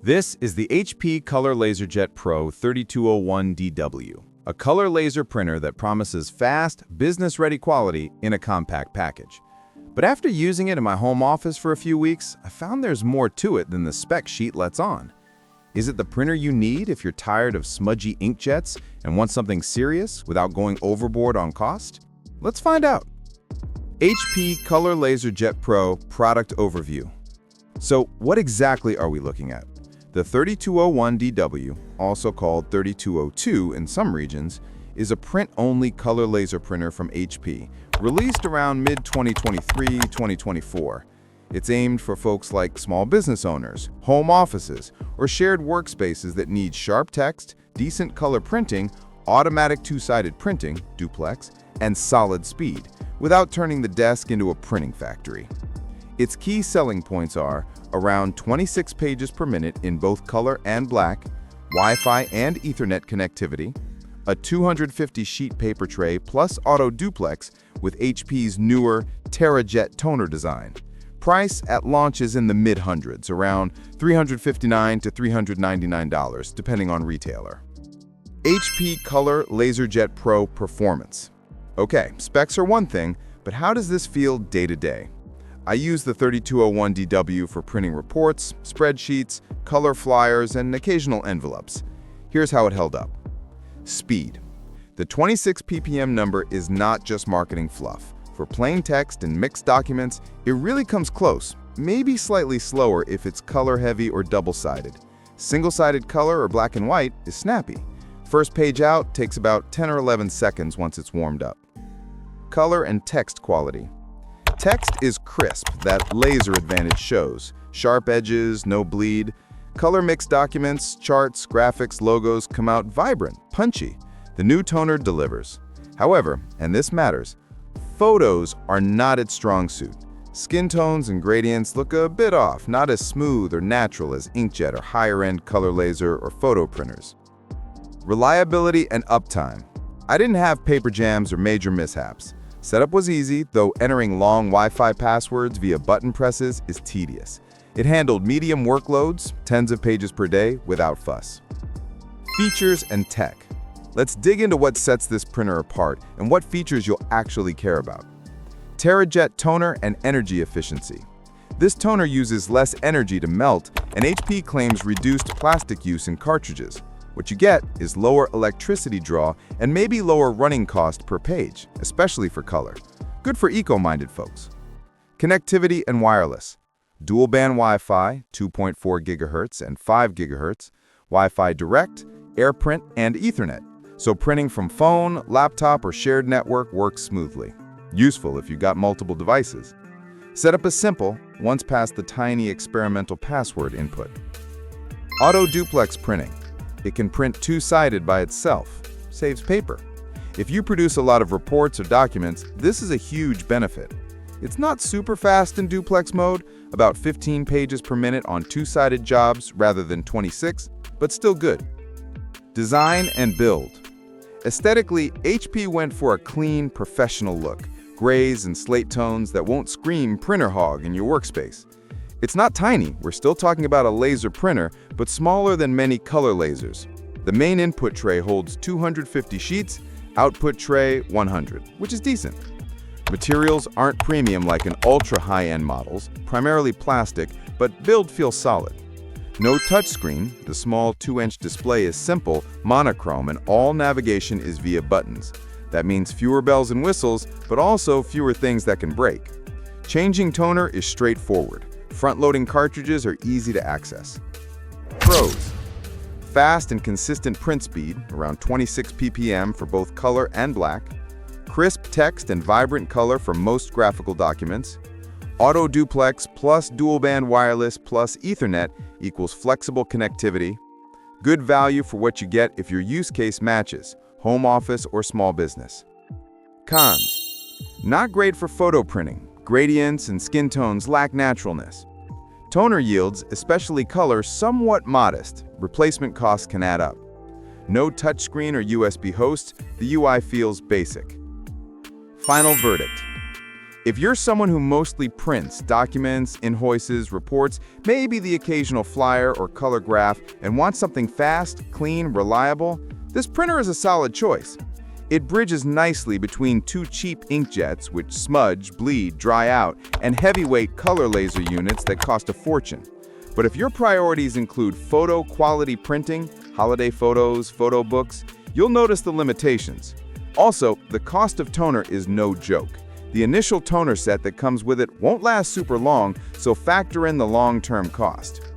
This is the HP Color LaserJet Pro 3201DW, a color laser printer that promises fast, business-ready quality in a compact package. But after using it in my home office for a few weeks, I found there's more to it than the spec sheet lets on. Is it the printer you need if you're tired of smudgy inkjets and want something serious without going overboard on cost? Let's find out. HP Color LaserJet Pro Product Overview. So what exactly are we looking at? The 3201DW, also called 3202 in some regions, is a print-only color laser printer from HP, released around mid-2023-2024. It's aimed for folks like small business owners, home offices, or shared workspaces that need sharp text, decent color printing, automatic two-sided printing, duplex, and solid speed, without turning the desk into a printing factory. Its key selling points are around 26 pages per minute in both color and black, Wi-Fi and Ethernet connectivity, a 250-sheet paper tray plus auto-duplex with HP's newer TerraJet toner design. Price at launch is in the mid-hundreds, around $359 to $399, depending on retailer. HP Color LaserJet Pro Performance. Okay, specs are one thing, but how does this feel day-to-day? I use the 3201DW for printing reports, spreadsheets, color flyers, and occasional envelopes. Here's how it held up. Speed. The 26 ppm number is not just marketing fluff. For plain text and mixed documents, it really comes close, maybe slightly slower if it's color-heavy or double-sided. Single-sided color or black and white is snappy. First page out takes about 10 or 11 seconds once it's warmed up. Color and text quality. Text is crisp, that laser advantage shows. Sharp edges, no bleed. Color mixed documents, charts, graphics, logos come out vibrant, punchy. The new toner delivers. However, and this matters, photos are not its strong suit. Skin tones and gradients look a bit off, not as smooth or natural as inkjet or higher-end color laser or photo printers. Reliability and uptime. I didn't have paper jams or major mishaps. Setup was easy, though entering long Wi-Fi passwords via button presses is tedious. It handled medium workloads, tens of pages per day, without fuss. Features and tech. Let's dig into what sets this printer apart and what features you'll actually care about. TerraJet toner and energy efficiency. This toner uses less energy to melt, and HP claims reduced plastic use in cartridges. What you get is lower electricity draw and maybe lower running cost per page, especially for color. Good for eco-minded folks. Connectivity and wireless. Dual-band Wi-Fi, 2.4 GHz and 5 GHz, Wi-Fi Direct, AirPrint, and Ethernet. So printing from phone, laptop, or shared network works smoothly. Useful if you got multiple devices. Setup is simple, once past the tiny experimental password input. Auto-duplex printing. It can print two-sided by itself, saves paper. If you produce a lot of reports or documents, this is a huge benefit. It's not super fast in duplex mode, about 15 pages per minute on two-sided jobs rather than 26, but still good. Design and build. Aesthetically, HP went for a clean, professional look, grays and slate tones that won't scream printer hog in your workspace. It's not tiny, we're still talking about a laser printer, but smaller than many color lasers. The main input tray holds 250 sheets, output tray 100, which is decent. Materials aren't premium like in ultra high-end models, primarily plastic, but build feels solid. No touchscreen, the small 2-inch display is simple, monochrome, and all navigation is via buttons. That means fewer bells and whistles, but also fewer things that can break. Changing toner is straightforward. Front-loading cartridges are easy to access. Pros. Fast and consistent print speed, around 26 ppm for both color and black. Crisp text and vibrant color for most graphical documents. Auto-duplex plus dual-band wireless plus Ethernet equals flexible connectivity. Good value for what you get if your use case matches, home office or small business. Cons. Not great for photo printing. Gradients and skin tones lack naturalness. Toner yields, especially color, somewhat modest. Replacement costs can add up. No touchscreen or USB host, the UI feels basic. Final verdict. If you're someone who mostly prints documents, invoices, reports, maybe the occasional flyer or color graph, and want something fast, clean, reliable, this printer is a solid choice. It bridges nicely between two cheap inkjets, which smudge, bleed, dry out, and heavyweight color laser units that cost a fortune. But if your priorities include photo quality printing, holiday photos, photo books, you'll notice the limitations. Also, the cost of toner is no joke. The initial toner set that comes with it won't last super long, so factor in the long-term cost.